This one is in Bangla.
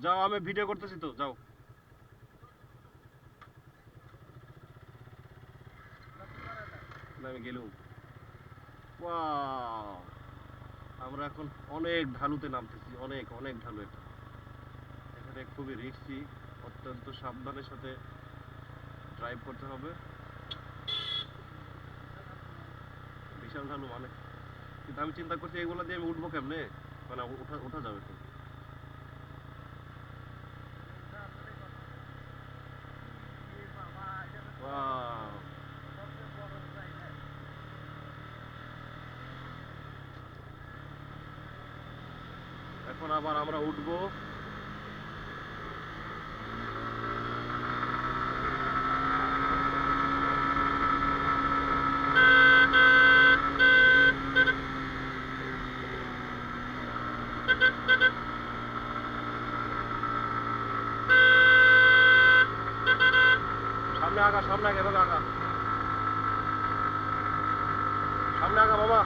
যাও, আমি ভিডিও করতেছি তো, যাও। আমি গেলুম। ওয়াও, আমরা এখন অনেক ঢালুতে নামতেছি, অনেক অনেক ঢালু এটা। এখানে খুবই রিস্কি, অত্যন্ত সাবধানের সাথে ড্রাইভ করতে হবে। বিশাল ঢালু মানে, কিন্তু আমি চিন্তা করছি এগুলো দিয়ে আমি উঠবো কেমনে, মানে ওঠা ওঠা যাবে তো। ওয়াও, এখন আবার আমরা উঠবো। সামনে আগা, সামনে আগা, এভাবে আগা, সামনে আগা বাবা।